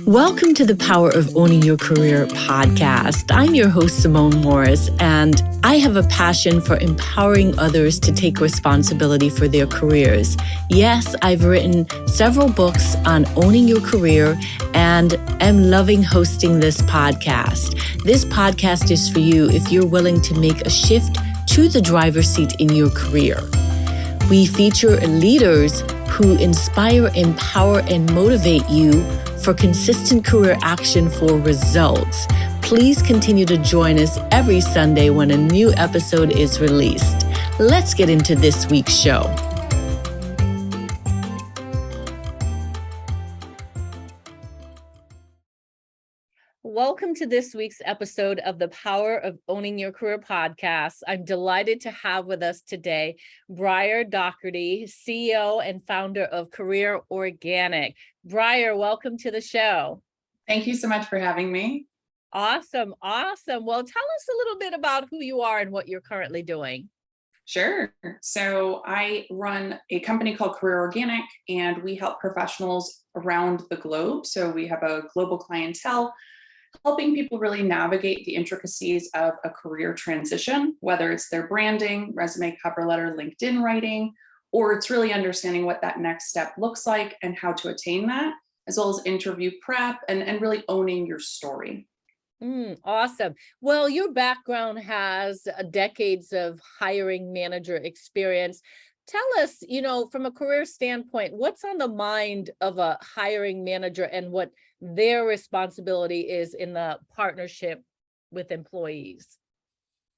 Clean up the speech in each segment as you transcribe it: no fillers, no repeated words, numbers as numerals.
Welcome to the Power of Owning Your Career podcast. I'm your host, Simone Morris, and I have a passion for empowering others to take responsibility for their careers. Yes, I've written several books on owning your career and am loving hosting this podcast. This podcast is for you if you're willing to make a shift to the driver's seat in your career. We feature leaders who inspire, empower, and motivate you for consistent career action for results. Please continue to join us every Sunday when a new episode is released. Let's get into this week's show. Welcome to this week's episode of the Power of Owning Your Career podcast. I'm delighted to have with us today Briar Dougherty, CEO and founder of Career Organic. Briar, welcome to the show. Thank you so much for having me. Awesome. Well, tell us a little bit about who you are and what you're currently doing. Sure. So I run a company called Career Organic, and we help professionals around the globe. So we have a global clientele, helping people really navigate the intricacies of a career transition, whether it's their branding, resume, cover letter, LinkedIn writing, or it's really understanding what that next step looks like and how to attain that, as well as interview prep and really owning your story. Awesome. Well, your background has decades of hiring manager experience. Tell us, from a career standpoint, what's on the mind of a hiring manager and what their responsibility is in the partnership with employees?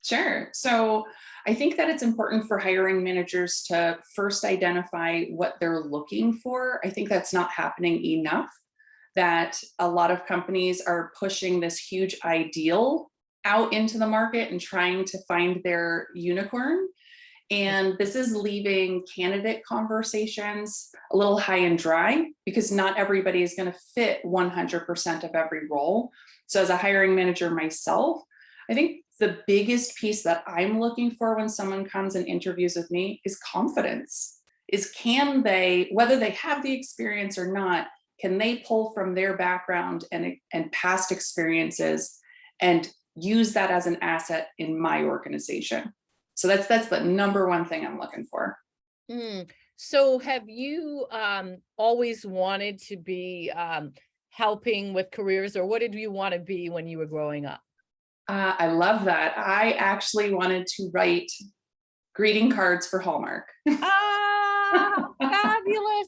Sure. So I think that it's important for hiring managers to first identify what they're looking for. I think that's not happening enough, that a lot of companies are pushing this huge ideal out into the market and trying to find their unicorn. And this is leaving candidate conversations a little high and dry because not everybody is going to fit 100% of every role. So as a hiring manager myself, I think the biggest piece that I'm looking for when someone comes and interviews with me is confidence. Can they, whether they have the experience or not, can they pull from their background and past experiences and use that as an asset in my organization? So that's the number one thing I'm looking for. So have you always wanted to be helping with careers, or what did you want to be when you were growing up? I love that. I actually wanted to write greeting cards for Hallmark. Fabulous.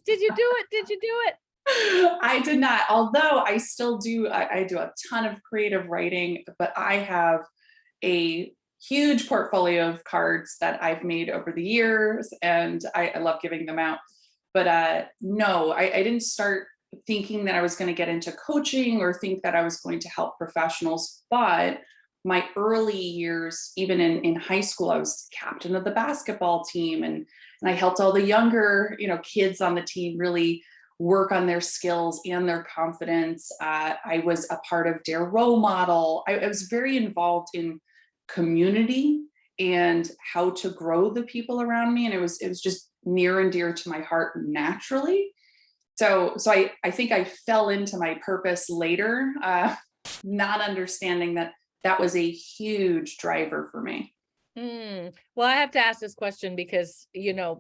Did you do it? I did not, although I still do. I do a ton of creative writing, but I have a huge portfolio of cards that I've made over the years, and I love giving them out. But no, I didn't start thinking that I was going to get into coaching or think that I was going to help professionals. But my early years, even in high school, I was captain of the basketball team, and I helped all the younger, kids on the team really work on their skills and their confidence. I was a part of their role model. I was very involved in community and how to grow the people around me. And it was just near and dear to my heart naturally. So I think I fell into my purpose later, not understanding that was a huge driver for me. Well, I have to ask this question because,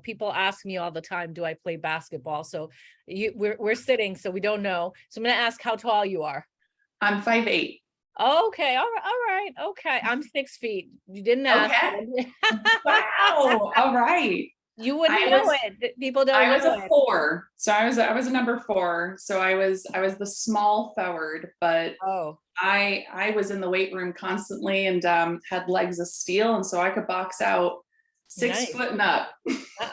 people ask me all the time, do I play basketball? So we're sitting, so we don't know. So I'm going to ask how tall you are. I'm 5'8". Okay. All right. Okay. I'm 6 feet. You didn't ask. Okay. Wow. All right. You wouldn't know it. People don't know it. I was a 4. So I was a number 4. So I was the small forward, but I was in the weight room constantly and had legs of steel. And so I could box out 6 foot and up.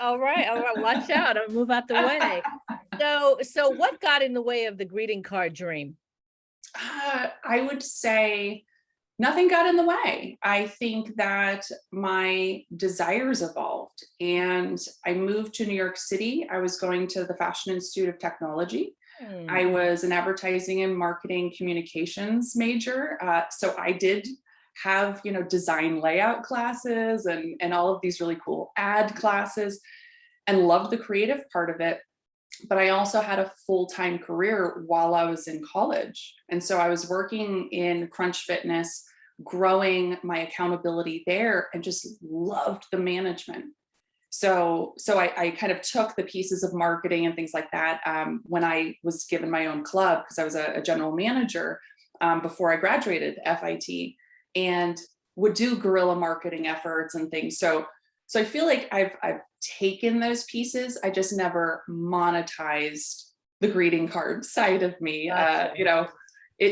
All right. Watch out. I'll move out the way. So what got in the way of the greeting card dream? I would say nothing got in the way. I think that my desires evolved and I moved to New York City. I was going to the Fashion Institute of Technology. I was an advertising and marketing communications major. So I did have, design layout classes and all of these really cool ad classes and loved the creative part of it. but I also had a full-time career while I was in college. And so I was working in Crunch Fitness, growing my accountability there, and just loved the management. So I kind of took the pieces of marketing and things like that when I was given my own club, because I was a general manager before I graduated FIT, and would do guerrilla marketing efforts and things. So I feel like I've taken those pieces. I just never monetized the greeting card side of me. Gotcha.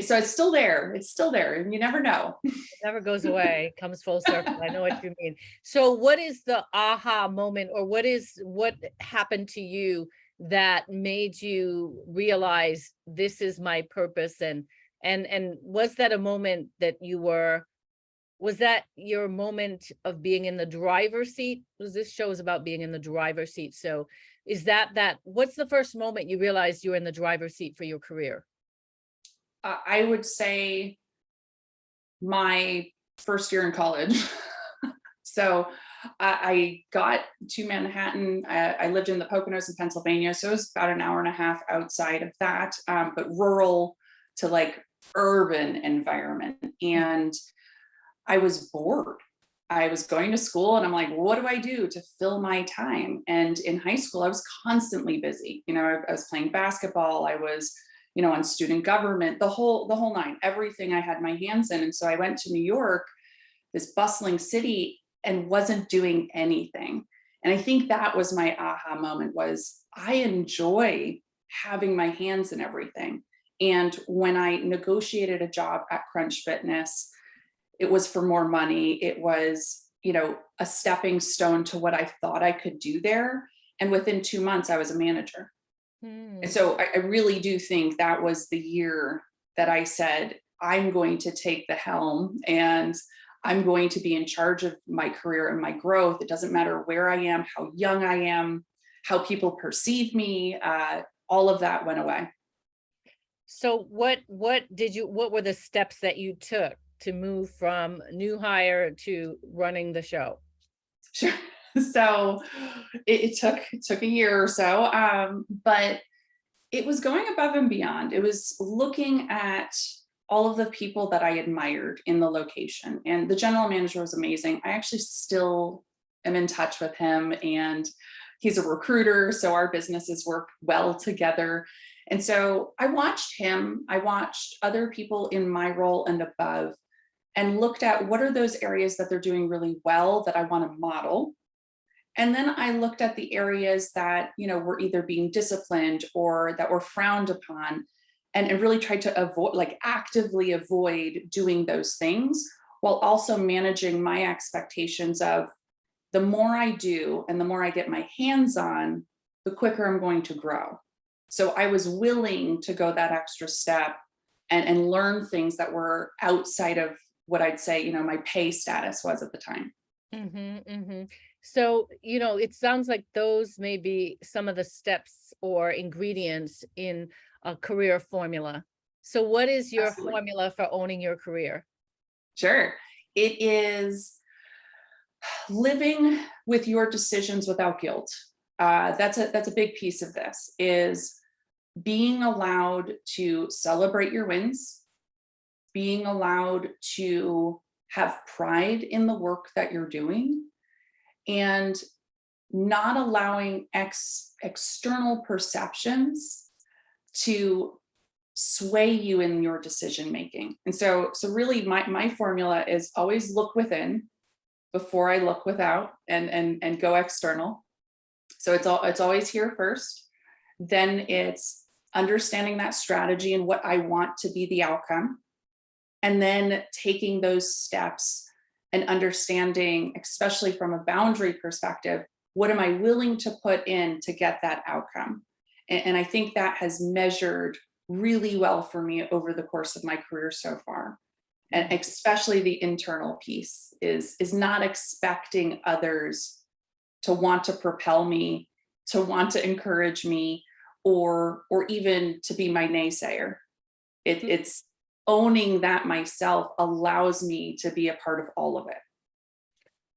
So it's still there. It's still there, and you never know. It never goes away, comes full circle. I know what you mean. So what is the aha moment, or what happened to you that made you realize this is my purpose? And was that a moment that was that your moment of being in the driver's seat? Because this show is about being in the driver's seat. So is what's the first moment you realized you were in the driver's seat for your career? I would say my first year in college. So I got to Manhattan. I lived in the Poconos in Pennsylvania, so it was about an hour and a half outside of that, but rural to like urban environment. And I was bored. I was going to school and I'm like, what do I do to fill my time? And in high school, I was constantly busy. I was playing basketball. I was, on student government, the whole nine, everything I had my hands in. And so I went to New York, this bustling city, and wasn't doing anything. And I think that was my aha moment, was I enjoy having my hands in everything. And when I negotiated a job at Crunch Fitness, it was for more money. It was, a stepping stone to what I thought I could do there. And within 2 months, I was a manager. And so I really do think that was the year that I said, I'm going to take the helm and I'm going to be in charge of my career and my growth. It doesn't matter where I am, how young I am, how people perceive me. All of that went away. So what were the steps that you took to move from new hire to running the show? Sure. So it took a year or so, but it was going above and beyond. It was looking at all of the people that I admired in the location, and the general manager was amazing. I actually still am in touch with him, and he's a recruiter, so our businesses work well together. And so I watched him, I watched other people in my role and above, and looked at what are those areas that they're doing really well that I want to model. And then I looked at the areas that, were either being disciplined or that were frowned upon, and really tried to avoid, like actively avoid doing those things, while also managing my expectations of the more I do and the more I get my hands on, the quicker I'm going to grow. So I was willing to go that extra step and learn things that were outside of what I'd say, my pay status was at the time. So, it sounds like those may be some of the steps or ingredients in a career formula. So what is your Absolutely. formula for owning your career? Sure. It is living with your decisions without guilt. That's a big piece of this, is being allowed to celebrate your wins, being allowed to have pride in the work that you're doing, and not allowing external perceptions to sway you in your decision making. And so really my formula is always look within before I look without and go external. So it's always here first. Then it's understanding that strategy and what I want to be the outcome. And then taking those steps and understanding, especially from a boundary perspective, what am I willing to put in to get that outcome? And I think that has measured really well for me over the course of my career so far. And especially the internal piece is not expecting others to want to propel me, to want to encourage me, or even to be my naysayer. It's owning that myself allows me to be a part of all of it.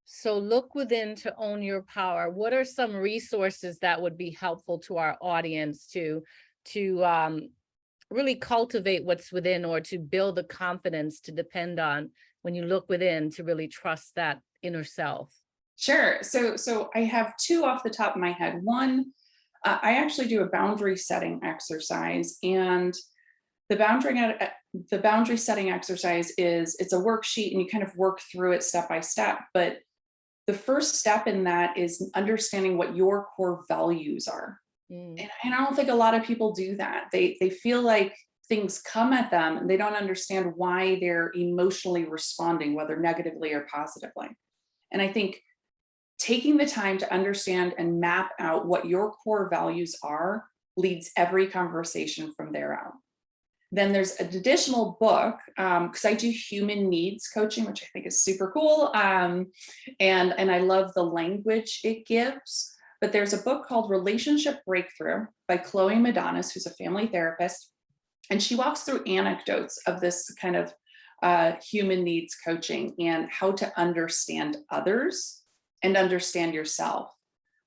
So look within to own your power. What are some resources that would be helpful to our audience to really cultivate what's within, or to build the confidence to depend on when you look within to really trust that inner self? Sure. So I have two off the top of my head. One, I actually do a boundary setting exercise, and the the boundary setting exercise is, it's a worksheet and you kind of work through it step by step. But the first step in that is understanding what your core values are. Mm. And I don't think a lot of people do that. They feel like things come at them and they don't understand why they're emotionally responding, whether negatively or positively. And I think taking the time to understand and map out what your core values are leads every conversation from there out. Then there's an additional book, because I do human needs coaching, which I think is super cool. And I love the language it gives. But there's a book called Relationship Breakthrough by Chloe Madonis, who's a family therapist. And she walks through anecdotes of this kind of human needs coaching and how to understand others and understand yourself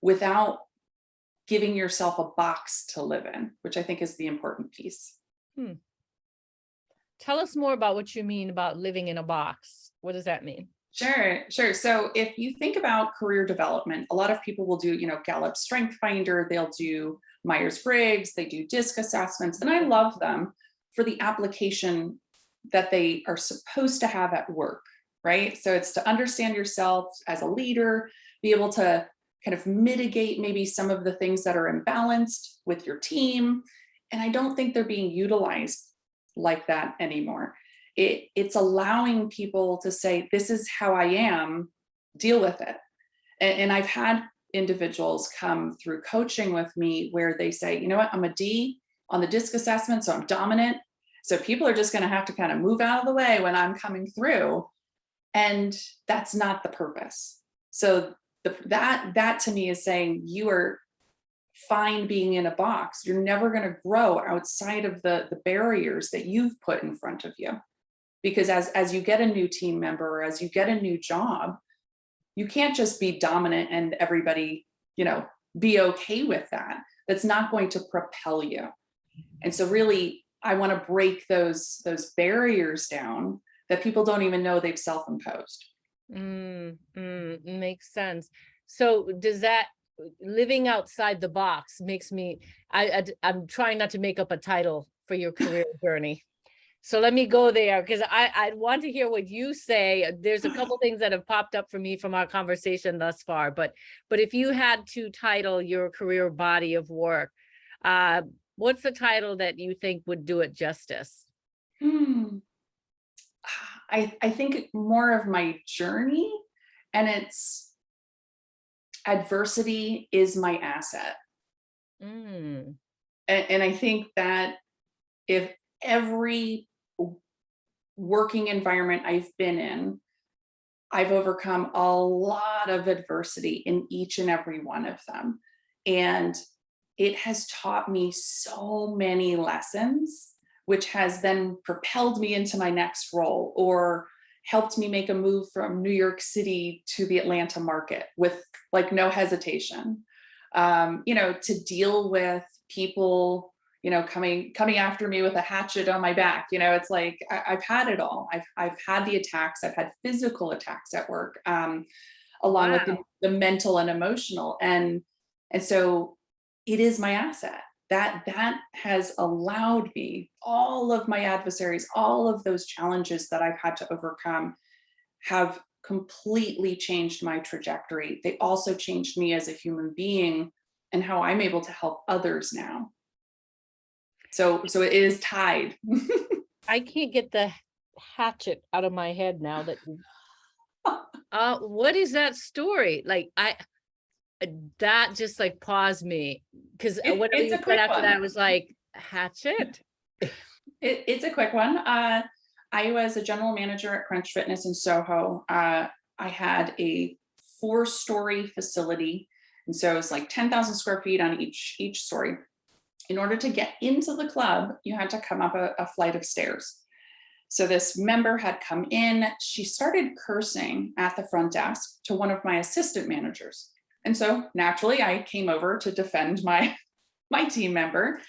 without giving yourself a box to live in, which I think is the important piece. Tell us more about what you mean about living in a box. What does that mean? Sure. So if you think about career development, a lot of people will do, Gallup Strength Finder, they'll do Myers-Briggs, they do DISC assessments, and I love them for the application that they are supposed to have at work, right? So it's to understand yourself as a leader, be able to kind of mitigate maybe some of the things that are imbalanced with your team. And I don't think they're being utilized like that anymore. It's allowing people to say, this is how I am, deal with it. And I've had individuals come through coaching with me where they say, you know what, I'm a D on the DISC assessment, so I'm dominant. So people are just going to have to kind of move out of the way when I'm coming through. And that's not the purpose. So that to me is saying you are fine being in a box. You're never going to grow outside of the barriers that you've put in front of you. Because as you get a new team member, or as you get a new job, you can't just be dominant and everybody, be okay with that. That's not going to propel you. And so really, I want to break those barriers down that people don't even know they've self-imposed. Makes sense. So does that, living outside the box makes me, I'm trying not to make up a title for your career journey. So let me go there, because I want to hear what you say. There's a couple things that have popped up for me from our conversation thus far, but if you had to title your career body of work, what's the title that you think would do it justice? I think more of my journey, and it's adversity is my asset. And I think that if every working environment I've been in, I've overcome a lot of adversity in each and every one of them. And it has taught me so many lessons, which has then propelled me into my next role, or helped me make a move from New York City to the Atlanta market with like no hesitation. To deal with people, coming after me with a hatchet on my back. It's like I've had it all. I've had the attacks. I've had physical attacks at work, along with the mental and emotional, and so it is my asset. That has allowed me, all of my adversaries, all of those challenges that I've had to overcome have completely changed my trajectory. They also changed me as a human being and how I'm able to help others now. So it is tied. I can't get the hatchet out of my head now that what is that story? Like that just like paused me, because whatever you said after that, I was like, hatchet? It's a quick one. I was a general manager at Crunch Fitness in Soho. I had a 4-story facility. And so it was like 10,000 square feet on each story. In order to get into the club, you had to come up a flight of stairs. So this member had come in, she started cursing at the front desk to one of my assistant managers. And so naturally I came over to defend my team member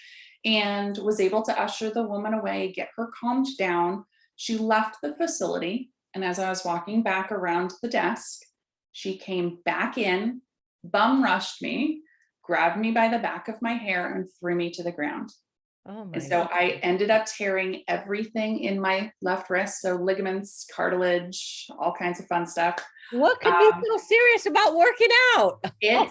and was able to usher the woman away, get her calmed down. She left the facility. And as I was walking back around the desk, she came back in, bum rushed me, grabbed me by the back of my hair and threw me to the ground. Oh my And so God. I ended up tearing everything in my left wrist. So ligaments, cartilage, all kinds of fun stuff. What could be so serious about working out? It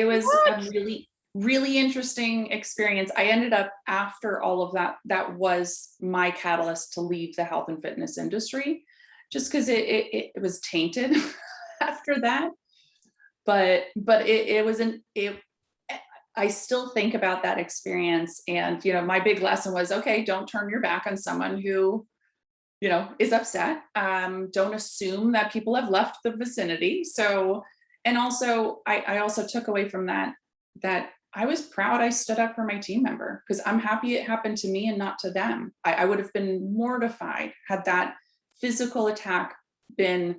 was What? a really interesting experience. I ended up, after all of that was my catalyst to leave the health and fitness industry, just because it was tainted after that. But I still think about that experience. And, my big lesson was, okay, don't turn your back on someone who, is upset. Don't assume that people have left the vicinity. So, and also, I also took away from that I was proud I stood up for my team member, because I'm happy it happened to me and not to them. I would have been mortified had that physical attack been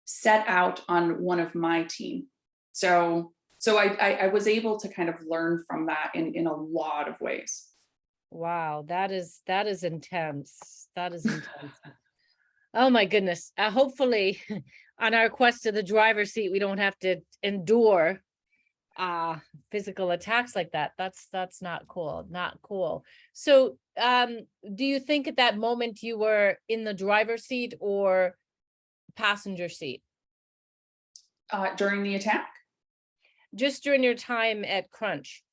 set out on one of my team. So I was able to kind of learn from that in a lot of ways. Wow, that is intense. That is intense. Oh my goodness. Hopefully on our quest to the driver's seat, we don't have to endure physical attacks like that. That's not cool. Not cool. So do you think at that moment you were in the driver's seat or passenger seat? During the attack? Just during your time at Crunch.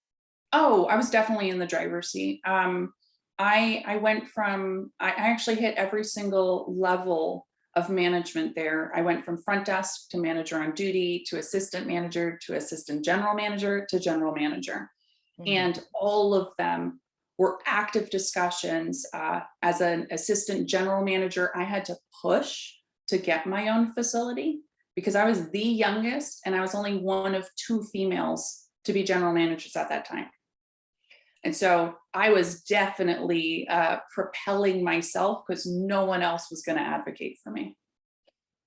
Oh, I was definitely in the driver's seat. I went from, I actually hit every single level of management there. I went from front desk to manager on duty to assistant general manager to general manager. Mhm. And all of them were active discussions. As an assistant general manager, I had to push to get my own facility because I was the youngest and I was only one of 2 females to be general managers at that time. And so I was definitely propelling myself because no one else was going to advocate for me.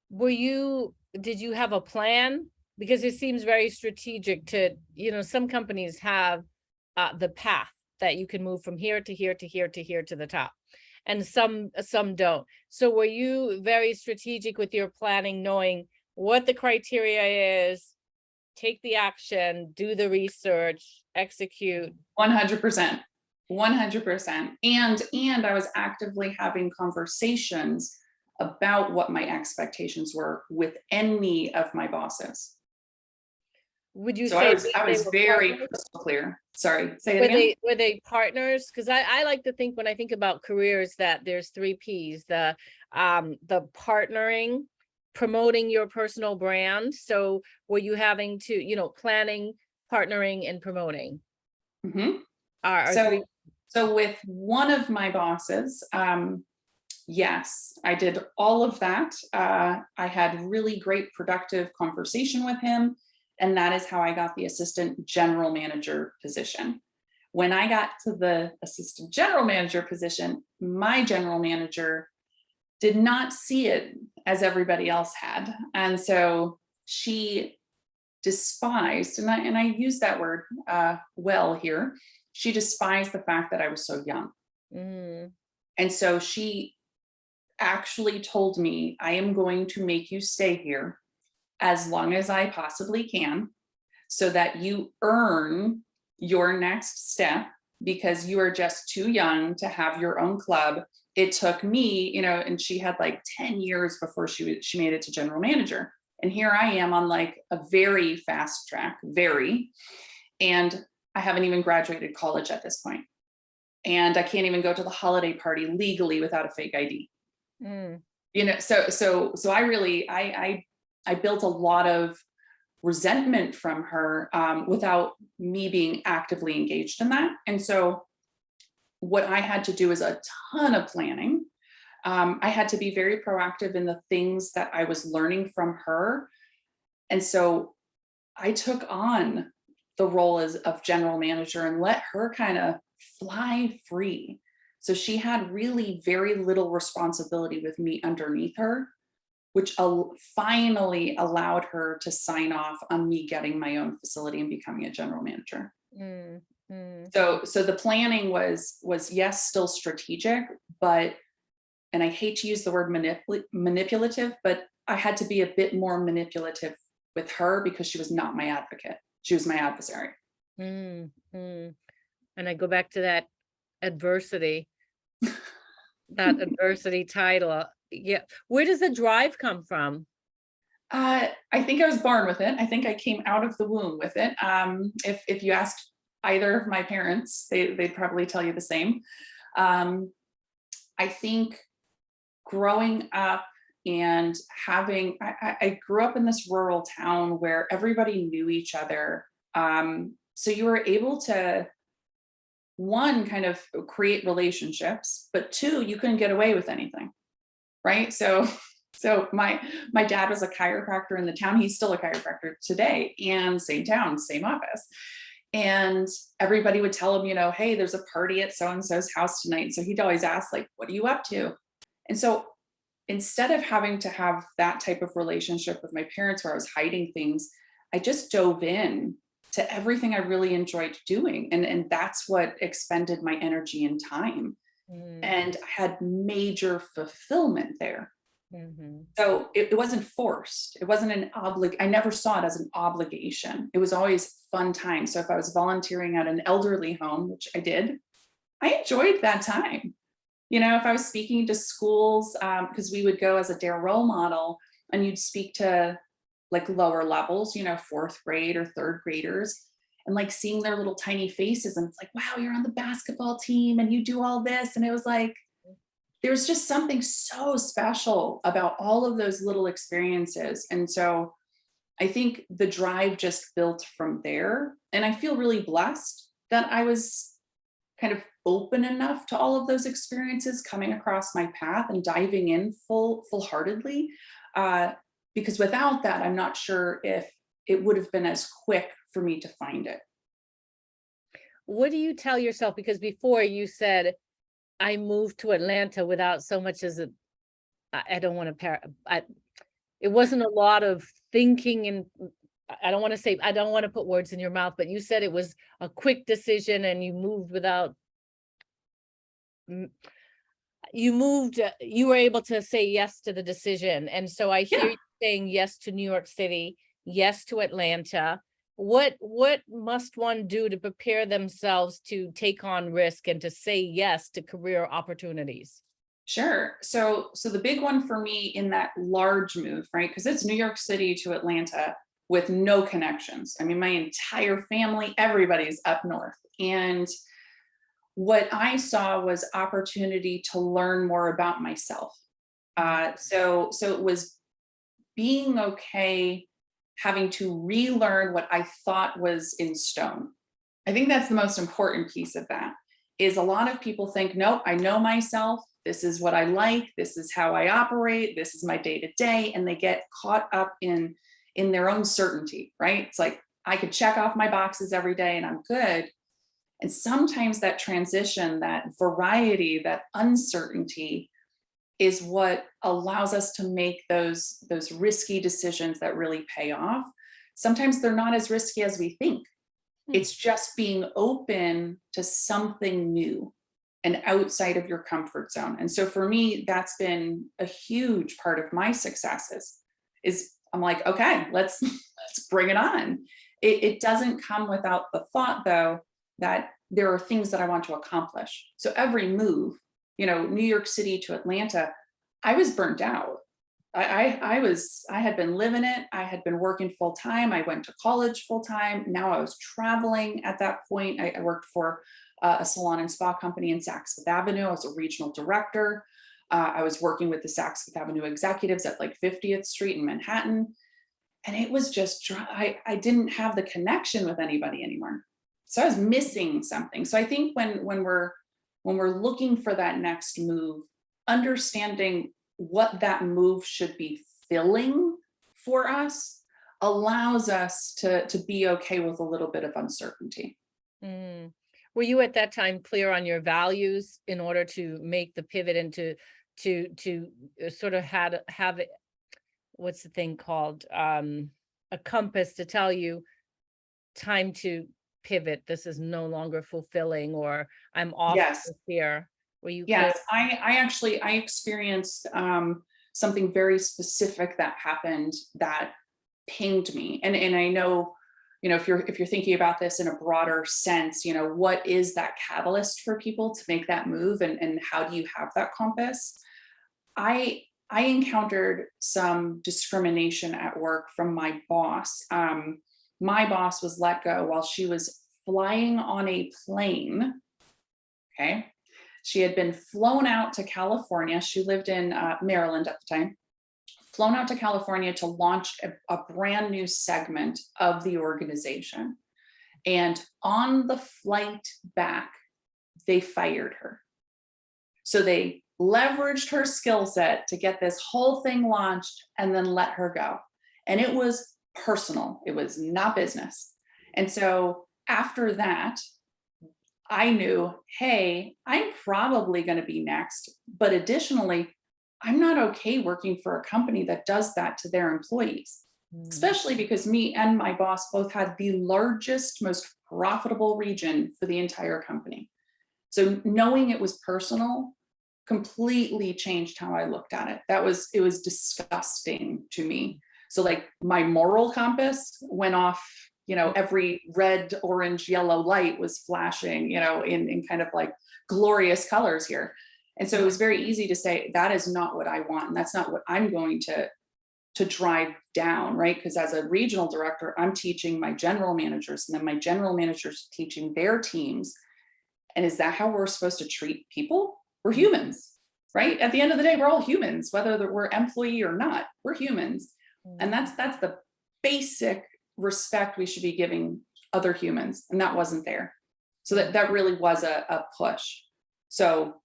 Did you have a plan? Because it seems very strategic to, some companies have the path that you can move from here to here to here to here to the top. And some don't. So were you very strategic with your planning, knowing what the criteria is, take the action, do the research, execute? 100%. 100%. And I was actively having conversations about what my expectations were with any of my bosses. Would you So say I was very crystal clear. Sorry, say it again. Were they partners? Because I like to think, when I think about careers, that there's 3 Ps: the partnering, promoting your personal brand. So were you having to, planning, partnering, and promoting? Mm-hmm. So with one of my bosses, yes, I did all of that. I had really great productive conversation with him. And that is how I got the assistant general manager position. When I got to the assistant general manager position, my general manager did not see it as everybody else had. And so she despised, and I use that word well here, she despised the fact that I was so young. Mm. And so she actually told me, I am going to make you stay here as long as I possibly can, so that you earn your next step, because you are just too young to have your own club. It took me, and she had like 10 years before she made it to general manager. And here I am on like a very fast track, and I haven't even graduated college at this point. And I can't even go to the holiday party legally without a fake ID. Mm. So I really, I built a lot of resentment from her without me being actively engaged in that. And so what I had to do is a ton of planning. I had to be very proactive in the things that I was learning from her. And so I took on the role of general manager and let her kind of fly free. So she had really very little responsibility with me underneath her, which finally allowed her to sign off on me getting my own facility and becoming a general manager. Mm, mm, So the planning was yes, still strategic, but, and I hate to use the word manipulative, but I had to be a bit more manipulative with her because she was not my advocate. She was my adversary. mm, mm. And I go back to that adversity, that adversity title. Yeah. Where does the drive come from? I think I was born with it. I think I came out of the womb with it. If you asked either of my parents, they'd probably tell you the same. I think growing up and I grew up in this rural town where everybody knew each other. So you were able to, one, kind of create relationships, but two, you couldn't get away with anything, right? So my dad was a chiropractor in the town. He's still a chiropractor today, and same town, same office. And everybody would tell him, hey, there's a party at so-and-so's house tonight. So he'd always ask, like, what are you up to? And so instead of having to have that type of relationship with my parents where I was hiding things, I just dove in to everything I really enjoyed doing. And that's what expended my energy and time. Mm, And I had major fulfillment there. mhm. So it wasn't forced. It wasn't I never saw it as an obligation. It was always fun time. So if I was volunteering at an elderly home, which I did, I enjoyed that time. If I was speaking to schools, because we would go as a DARE role model, and you'd speak to like lower levels, fourth grade or third graders, and like seeing their little tiny faces, and it's like, wow, you're on the basketball team and you do all this. And it was like, there's just something so special about all of those little experiences. And so I think the drive just built from there. And I feel really blessed that I was kind of open enough to all of those experiences coming across my path and diving in full-heartedly. Because without that, I'm not sure if it would have been as quick for me to find it. What do you tell yourself? Because before you said, I moved to Atlanta without so much as I don't want to it wasn't a lot of thinking, and I don't want to put words in your mouth, but you said it was a quick decision and you moved without, you were able to say yes to the decision. And so I hear Yeah. you saying yes to New York City, yes to Atlanta. What must one do to prepare themselves to take on risk and to say yes to career opportunities? Sure. So the big one for me in that large move, right? Because it's New York City to Atlanta with no connections. I mean, my entire family, everybody's up north. And what I saw was opportunity to learn more about myself. So it was being okay having to relearn what I thought was in stone. I think that's the most important piece of that. Is a lot of people think, nope, I know myself. This is what I like. This is how I operate. This is my day to day. And they get caught up in their own certainty, right? It's like, I could check off my boxes every day and I'm good. And sometimes that transition, that variety, that uncertainty is what allows us to make those risky decisions that really pay off. Sometimes they're not as risky as we think. It's just being open to something new and outside of your comfort zone. And so for me, that's been a huge part of my successes is I'm like, okay, let's bring it on. It doesn't come without the thought though, that there are things that I want to accomplish. So every move, New York City to Atlanta, I was burnt out. I had been living it. I had been working full time. I went to college full time. Now I was traveling at that point. I worked for a salon and spa company in Saks Fifth Avenue. I was a regional director. I was working with the Saks Fifth Avenue executives at like 50th Street in Manhattan. And it was just dry. I didn't have the connection with anybody anymore. So I was missing something. So I think when we're looking for that next move, understanding what that move should be filling for us allows us to be okay with a little bit of uncertainty. were you at that time clear on your values in order to make the pivot into to sort of have it, what's the thing called, a compass to tell you time to pivot, this is no longer fulfilling, or I'm off Yes. here? Were you clear? Yes. I experienced something very specific that happened that pinged me. And I know, if you're thinking about this in a broader sense, what is that catalyst for people to make that move, and how do you have that compass? I encountered some discrimination at work from my boss. My boss was let go while she was flying on a plane. Okay. She had been flown out to California. She lived in Maryland at the time, flown out to California to launch a brand new segment of the organization. And on the flight back, they fired her. So they leveraged her skill set to get this whole thing launched and then let her go. And it was personal, it was not business. And so after that, I knew, hey, I'm probably going to be next. But additionally, I'm not okay working for a company that does that to their employees, especially because me and my boss both had the largest, most profitable region for the entire company. So knowing it was personal completely changed how I looked at it. It was disgusting to me. So like my moral compass went off, every red, orange, yellow light was flashing, in kind of like glorious colors here. And so it was very easy to say, that is not what I want. And that's not what I'm going to drive down, right? Because as a regional director, I'm teaching my general managers, and then my general managers teaching their teams. And is that how we're supposed to treat people? We're humans, right? At the end of the day, we're all humans, whether we're employee or not, we're humans. And that's the basic respect we should be giving other humans. And that wasn't there. So that really was a push. So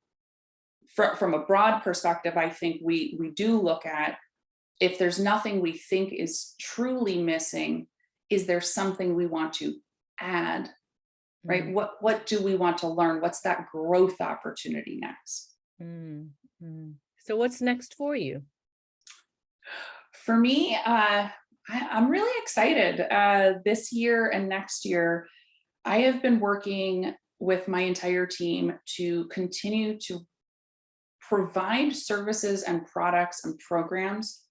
from a broad perspective, I think we do look at, if there's nothing we think is truly missing, is there something we want to add, right? What do we want to learn? What's that growth opportunity next? So what's next for you? For me, I'm really excited. This year and next year, I have been working with my entire team to continue to provide services and products and programs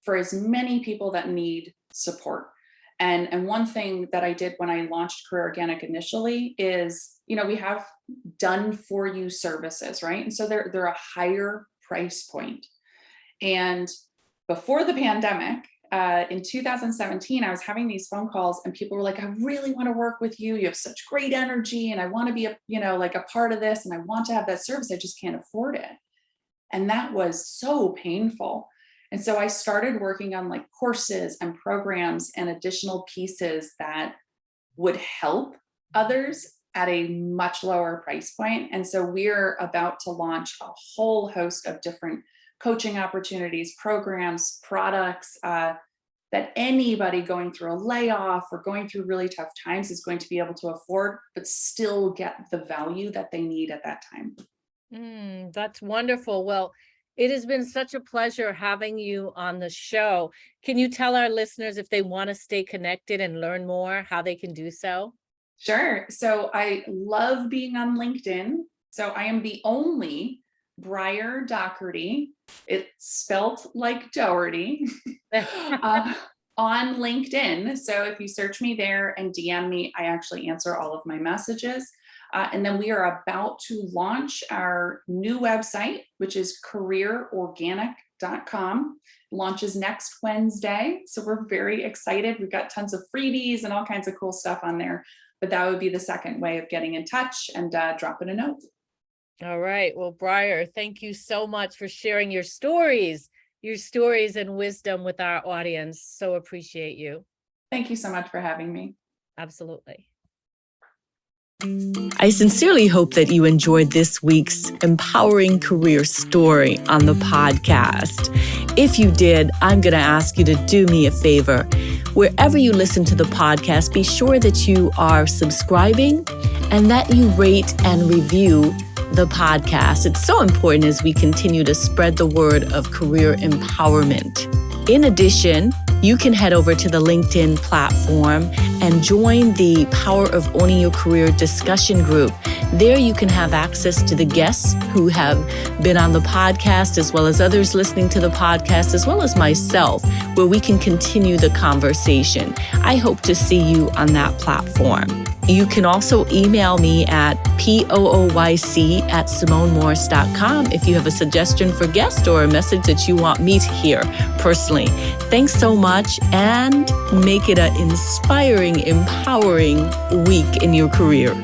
for as many people that need support. And one thing that I did when I launched Career Organic initially is, we have done for you services, right? And so they're a higher price point. And before the pandemic, in 2017, I was having these phone calls and people were like, I really want to work with you. You have such great energy and I want to be a part of this, and I want to have that service. I just can't afford it. And that was so painful. And so I started working on like courses and programs and additional pieces that would help others at a much lower price point. And so we're about to launch a whole host of different coaching opportunities, programs, products that anybody going through a layoff or going through really tough times is going to be able to afford, but still get the value that they need at that time. That's wonderful. Well, it has been such a pleasure having you on the show. Can you tell our listeners, if they want to stay connected and learn more, how they can do so? Sure. So I love being on LinkedIn. So I am the only Briar Dougherty, it's spelt like Dougherty, on LinkedIn. So if you search me there and DM me, I actually answer all of my messages. And then we are about to launch our new website, which is careerorganic.com. Launches next Wednesday. So we're very excited. We've got tons of freebies and all kinds of cool stuff on there. But that would be the second way of getting in touch, and dropping a note. All right. Well, Briar, thank you so much for sharing your stories and wisdom with our audience. So appreciate you. Thank you so much for having me. Absolutely. I sincerely hope that you enjoyed this week's empowering career story on the podcast. If you did, I'm going to ask you to do me a favor. Wherever you listen to the podcast, be sure that you are subscribing and that you rate and review the podcast. It's so important as we continue to spread the word of career empowerment. In addition, you can head over to the LinkedIn platform and join the Power of Owning Your Career discussion group. There you can have access to the guests who have been on the podcast, as well as others listening to the podcast, as well as myself, where we can continue the conversation. I hope to see you on that platform. You can also email me at pooyc@simonemorris.com if you have a suggestion for guest or a message that you want me to hear personally. Thanks so much, and make it an inspiring, empowering week in your career.